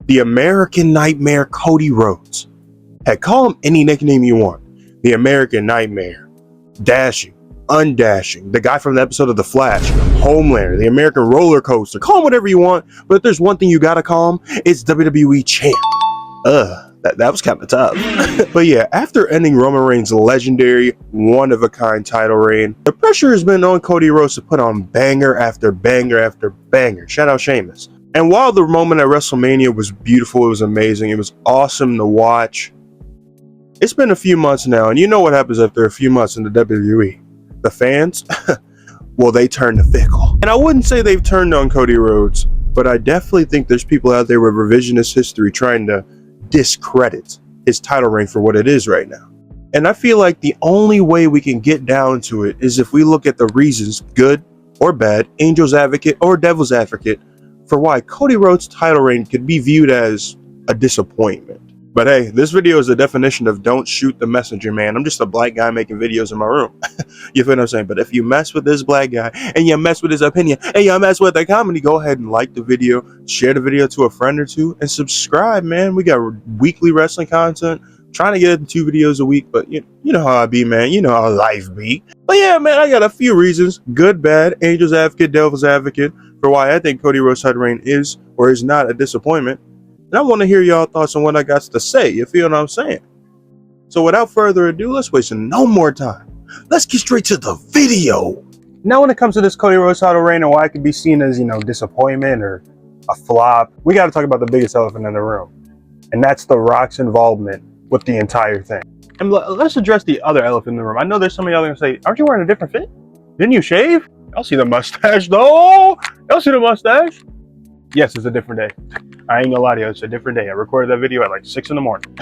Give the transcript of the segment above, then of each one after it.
the American Nightmare Cody Rhodes. Heck, call him any nickname you want. The American Nightmare, Dashing, Undashing, the guy from the episode of The Flash, Homelander, the American Roller Coaster. Call him whatever you want, but if there's one thing you gotta call him, it's WWE Champ. That was kind of tough. But yeah, after ending Roman Reigns' legendary, one-of-a-kind title reign, the pressure has been on Cody Rhodes to put on banger after banger after banger. Shout out Sheamus. And while the moment at WrestleMania was beautiful, it was amazing, it was awesome to watch, it's been a few months now, and you know what happens after a few months in the WWE. The fans, well, they turn to fickle. And I wouldn't say they've turned on Cody Rhodes, but I definitely think there's people out there with revisionist history trying to discredit his title reign for what it is right now. And I feel like the only way we can get down to it is if we look at the reasons, good or bad, angel's advocate or devil's advocate, for why Cody Rhodes' title reign could be viewed as a disappointment. But hey, this video is the definition of don't shoot the messenger, man. I'm just a black guy making videos in my room. You feel what I'm saying? But if you mess with this black guy and you mess with his opinion and you mess with the comedy, go ahead and like the video, share the video to a friend or two, and subscribe, man. We got weekly wrestling content. Trying to get 2 videos a week, but you know how I be, man. You know how life be. But yeah, man, I got a few reasons, good, bad, angel's advocate, devil's advocate, for why I think Cody Rhodes' title reign is or is not a disappointment. And I want to hear y'all thoughts on what I got to say. You feel what I'm saying? So without further ado, let's waste no more time. Let's get straight to the video. Now, when it comes to this Cody Rhodes title reign and why it could be seen as, disappointment or a flop, we got to talk about the biggest elephant in the room. And that's The Rock's involvement with the entire thing. And let's address the other elephant in the room. I know there's some of y'all gonna say, aren't you wearing a different fit? Didn't you shave? Y'all see the mustache though? Y'all see the mustache? Yes, it's a different day. I ain't gonna lie to you, it's a different day. I recorded that video at like 6 in the morning.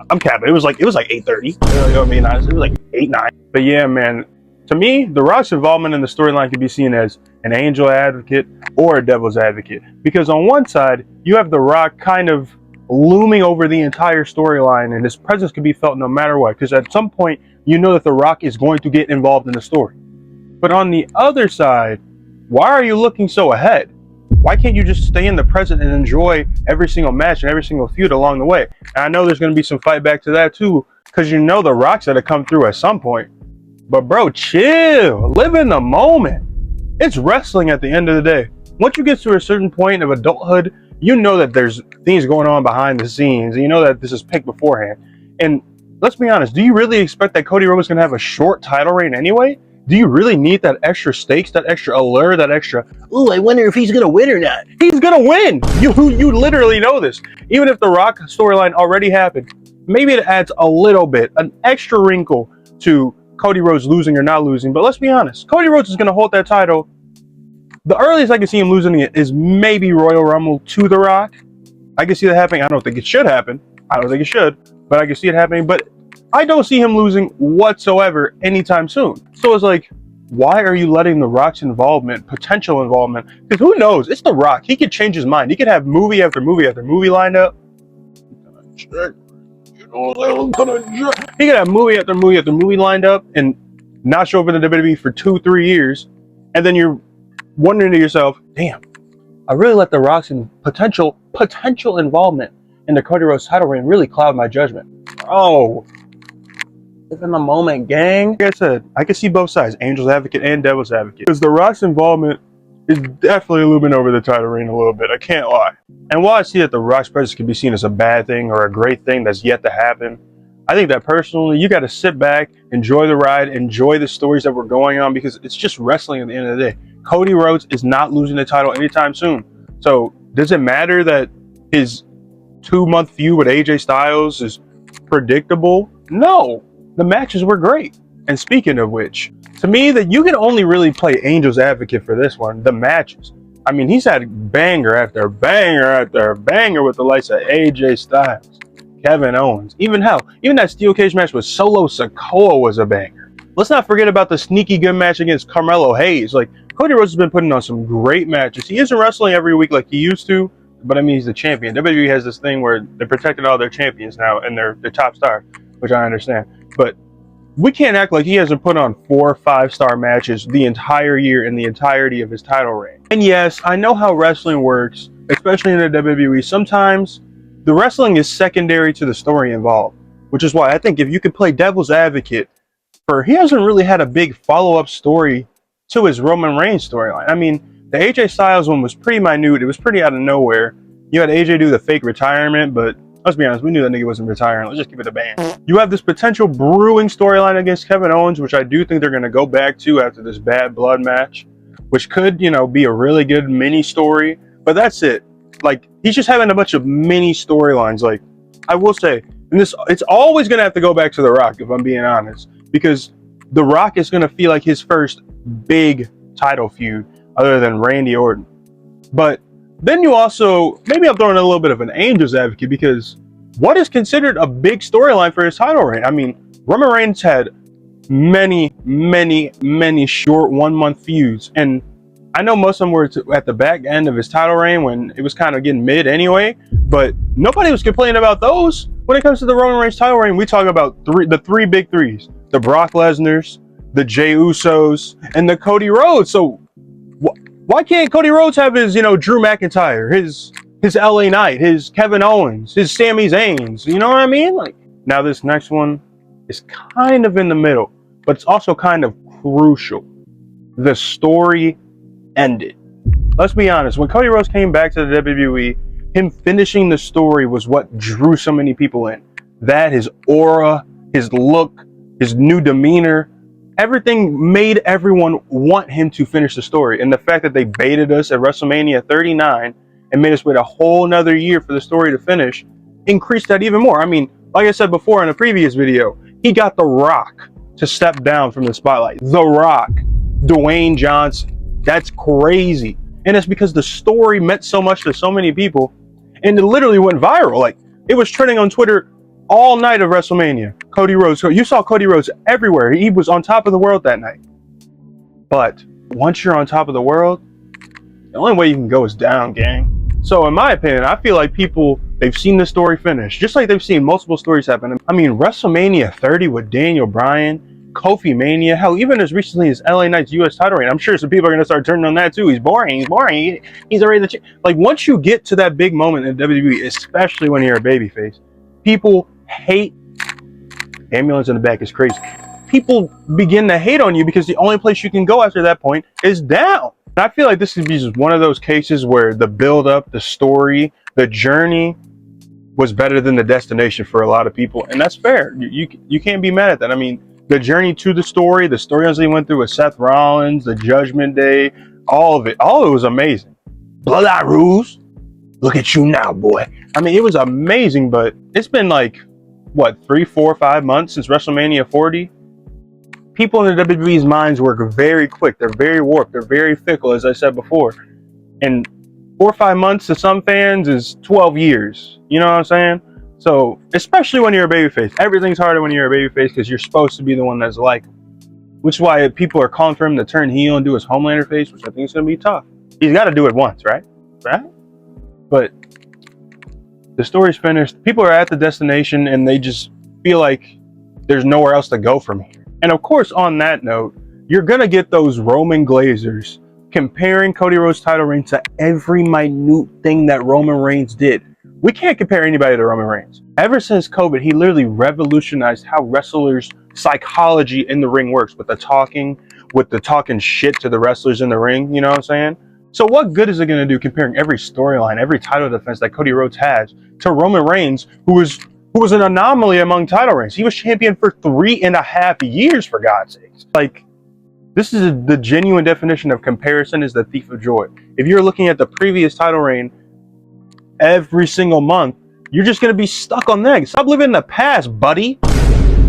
I'm capping. It was like 8:30. You know what I mean? It was like 8, 9. But yeah, man, to me, The Rock's involvement in the storyline can be seen as an angel advocate or a devil's advocate. Because on one side, you have The Rock kind of looming over the entire storyline, and his presence can be felt no matter what, because at some point you know that The Rock is going to get involved in the story. But on the other side, why are you looking so ahead? Why can't you just stay in the present and enjoy every single match and every single feud along the way? And I know there's going to be some fight back to that too, because you know The Rock's got to come through at some point. But bro, chill, live in the moment. It's wrestling at the end of the day. Once you get to a certain point of adulthood, you know that there's things going on behind the scenes, and you know that this is picked beforehand. And let's be honest, do you really expect that Cody Rhodes is going to have a short title reign anyway? Do you really need that extra stakes, that extra allure, that extra, ooh, I wonder if he's going to win or not? He's going to win! You literally know this. Even if the Rock storyline already happened, maybe it adds a little bit, an extra wrinkle to Cody Rhodes losing or not losing. But let's be honest, Cody Rhodes is going to hold that title. The earliest I can see him losing it is maybe Royal Rumble to The Rock. I can see that happening. I don't think it should happen. I don't think it should, but I can see it happening. But I don't see him losing whatsoever anytime soon. So it's like, why are you letting The Rock's involvement, potential involvement, because who knows? It's The Rock. He could change his mind. He could have movie after movie after movie lined up. He could have movie after movie after movie lined up and not show up in the WWE for 2-3 years. And then you're wondering to yourself, damn, I really let The Rock's potential involvement in the Cody Rhodes title reign really cloud my judgment. Oh, live in the moment, gang. Like I said, I can see both sides, angel's advocate and devil's advocate. Because The Rock's involvement is definitely looming over the title reign a little bit, I can't lie. And while I see that The Rock's presence can be seen as a bad thing or a great thing that's yet to happen, I think that personally, you got to sit back, enjoy the ride, enjoy the stories that were going on, because it's just wrestling at the end of the day. Cody Rhodes is not losing the title anytime soon. So does it matter that his 2-month feud with AJ Styles is predictable? No, the matches were great. And speaking of which, to me, that you can only really play angel's advocate for this one, the matches. I mean, he's had banger after banger after banger with the likes of AJ Styles, Kevin Owens, even that steel cage match with Solo Sikoa was a banger. Let's not forget about the sneaky good match against Carmelo Hayes. Like, Cody Rhodes has been putting on some great matches. He isn't wrestling every week like he used to, but I mean, he's the champion. WWE has this thing where they're protecting all their champions now and their top star, which I understand. But we can't act like he hasn't put on 4 or 5-star matches the entire year in the entirety of his title reign. And yes, I know how wrestling works. especially in the WWE, sometimes the wrestling is secondary to the story involved, which is why I think if you could play devil's advocate for, he hasn't really had a big follow-up story to his Roman Reigns storyline. I mean, the AJ Styles one was pretty minute. It was pretty out of nowhere. You had AJ do the fake retirement, but let's be honest, we knew that nigga wasn't retiring. Let's just keep it a band. You have this potential brewing storyline against Kevin Owens, which I do think they're going to go back to after this bad blood match, which could, you know, be a really good mini story. But that's it. Like, he's just having a bunch of mini storylines. Like, I will say, and this, it's always going to have to go back to The Rock, if I'm being honest, because The Rock is going to feel like his first big title feud other than Randy Orton. But then you also, maybe I'm throwing a little bit of an angel's advocate, because what is considered a big storyline for his title reign? I mean, Roman Reigns had many short 1 month feuds, and I know most of them were at the back end of his title reign when it was kind of getting mid anyway, but nobody was complaining about those. When it comes to the Roman Reigns title reign, we talk about the three big threes: the Brock Lesnar's, the Jey Usos, and the Cody Rhodes. So why can't Cody Rhodes have his, you know, Drew McIntyre, his LA Knight, his Kevin Owens, his Sami Zayns? You know what I mean? Like, now this next one is kind of in the middle, but it's also kind of crucial. The story ended. Let's be honest, when Cody Rhodes came back to the WWE, him finishing the story was what drew so many people in. That, his aura, his look, his new demeanor, everything made everyone want him to finish the story. And the fact that they baited us at WrestleMania 39 and made us wait a whole nother year for the story to finish increased that even more. I mean, like I said before in a previous video, he got The Rock to step down from the spotlight. The Rock, Dwayne Johnson. That's crazy. And it's because the story meant so much to so many people, and it literally went viral. Like, it was trending on Twitter all night of WrestleMania. Cody Rhodes. So you saw Cody Rhodes everywhere. He was on top of the world that night. But once you're on top of the world, the only way you can go is down, gang. So in my opinion, I feel like people, they've seen the story finish, just like they've seen multiple stories happen. I mean, WrestleMania 30 with Daniel Bryan, Kofi Mania, hell, even as recently as LA Knight's US title reign, I'm sure some people are going to start turning on that too. He's boring, he's already the like, once you get to that big moment in WWE, especially when you're a babyface, people hate. Ambulance in the back is crazy. People begin to hate on you because the only place you can go after that point is down. And I feel like this is just one of those cases where the build-up, the story, the journey was better than the destination for a lot of people, and that's fair. You can't be mad at that. I mean, the journey to the story that he went through with Seth Rollins, the Judgment Day, all of it was amazing. Bloodline rules. Look at you now, boy. I mean, it was amazing, but it's been like, what, 3, 4, 5 months since WrestleMania 40? People in the WWE's minds work very quick. They're very warped. They're very fickle, as I said before. And 4 or 5 months to some fans is 12 years. You know what I'm saying? So, especially when you're a babyface, everything's harder when you're a babyface because you're supposed to be the one that's like, which is why people are calling for him to turn heel and do his Homelander face, which I think is going to be tough. He's got to do it once, right? Right? But the story's finished. People are at the destination and they just feel like there's nowhere else to go from here. And of course, on that note, you're going to get those Roman Glazers comparing Cody Rhodes' title reign to every minute thing that Roman Reigns did. We can't compare anybody to Roman Reigns. Ever since COVID, he literally revolutionized how wrestlers' psychology in the ring works, with the talking shit to the wrestlers in the ring, you know what I'm saying? So what good is it going to do comparing every storyline, every title defense that Cody Rhodes has to Roman Reigns, who was an anomaly among title reigns? He was champion for 3.5 years, for God's sakes. Like, this is the genuine definition of comparison is the thief of joy. If you're looking at the previous title reign every single month, you're just going to be stuck on that. Stop living in the past, buddy.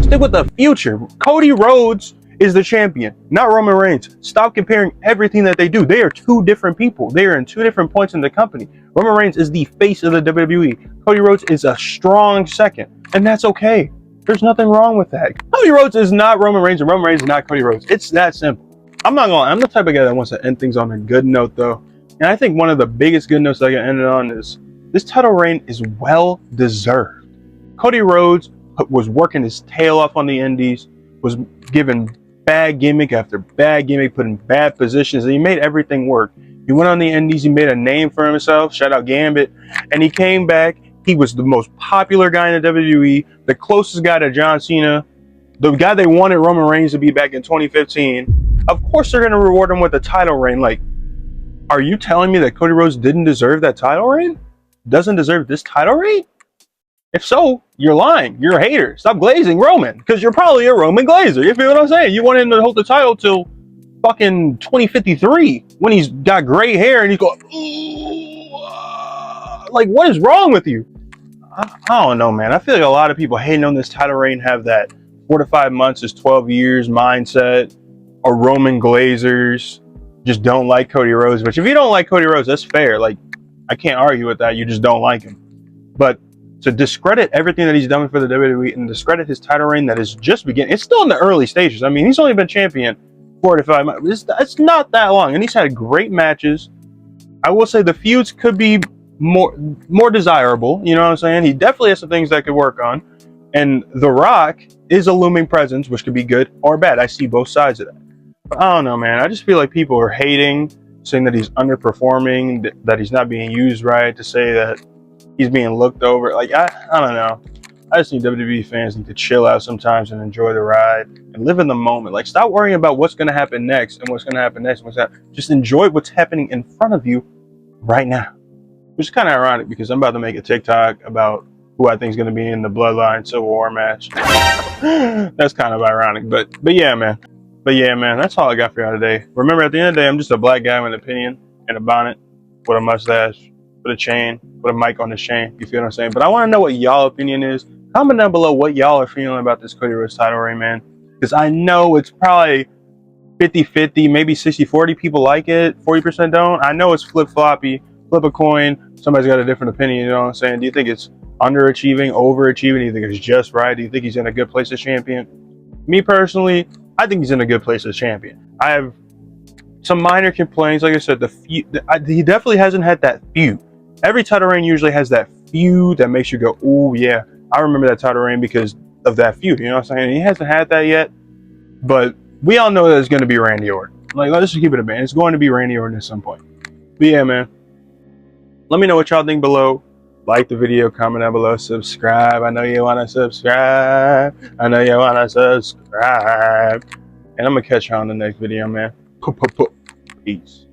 Stick with the future. Cody Rhodes is the champion, not Roman Reigns. Stop comparing everything that they do. They are two different people. They are in two different points in the company. Roman Reigns is the face of the WWE. Cody Rhodes is a strong second, and that's okay. There's nothing wrong with that. Cody Rhodes is not Roman Reigns, and Roman Reigns is not Cody Rhodes. It's that simple. I'm the type of guy that wants to end things on a good note, though. And I think one of the biggest good notes I can end it on is this title reign is well deserved. Cody Rhodes was working his tail off on the indies, was given bad gimmick after bad gimmick, put in bad positions, and he made everything work. He went on the indies, he made a name for himself, shout out Gambit, and he came back. He was the most popular guy in the WWE, the closest guy to John Cena, the guy they wanted Roman Reigns to be back in 2015. Of course they're going to reward him with a title reign. Like, are you telling me that Cody Rhodes didn't deserve that title reign? Doesn't deserve this title reign? If so, you're lying. You're a hater. Stop glazing Roman, because you're probably a Roman glazer. You feel what I'm saying? You want him to hold the title till fucking 2053 when he's got gray hair and he's going, like, what is wrong with you? I don't know, man. I feel like a lot of people hating on this title reign have that 4 to 5 months is 12 years mindset, or Roman glazers just don't like Cody Rhodes. Which, if you don't like Cody Rhodes, that's fair. Like, I can't argue with that. You just don't like him. But to discredit everything that he's done for the WWE and discredit his title reign that is just beginning, it's still in the early stages. I mean, he's only been champion 4 to 5 months. It's not that long, and he's had great matches. I will say the feuds could be more desirable. You know what I'm saying? He definitely has some things that could work on, and The Rock is a looming presence, which could be good or bad. I see both sides of that. But I don't know, man. I just feel like people are hating, saying that he's underperforming, that he's not being used right, to say that he's being looked over. Like, I don't know. I just think WWE fans need to chill out sometimes and enjoy the ride and live in the moment. Like, stop worrying about what's going to happen next and what's going to happen next. Just enjoy what's happening in front of you right now. Which is kind of ironic, because I'm about to make a TikTok about who I think is going to be in the Bloodline Civil War match. That's kind of ironic, but yeah, man. But yeah, man, that's all I got for y'all today. Remember, at the end of the day, I'm just a black guy with an opinion and a bonnet with a mustache, with a chain, with a mic on the chain. You feel what I'm saying? But I want to know what y'all opinion is. Comment down below what y'all are feeling about this Cody Rhodes title reign, man. Because I know it's probably 50-50, maybe 60-40 people like it, 40% don't. I know it's flip-floppy, flip a coin. Somebody's got a different opinion, you know what I'm saying? Do you think it's underachieving, overachieving? Do you think it's just right? Do you think he's in a good place as champion? Me personally, I think he's in a good place as champion. I have some minor complaints. Like I said, he definitely hasn't had that feud. Every title reign usually has that feud that makes you go, "Ooh, yeah, I remember that title reign because of that feud." You know what I'm saying? He hasn't had that yet, but we all know that it's going to be Randy Orton. Like, let's just keep it a band. It's going to be Randy Orton at some point. But yeah, man. Let me know what y'all think below. Like the video, comment down below, subscribe. I know you want to subscribe. I know you want to subscribe. And I'm going to catch y'all in the next video, man. Peace.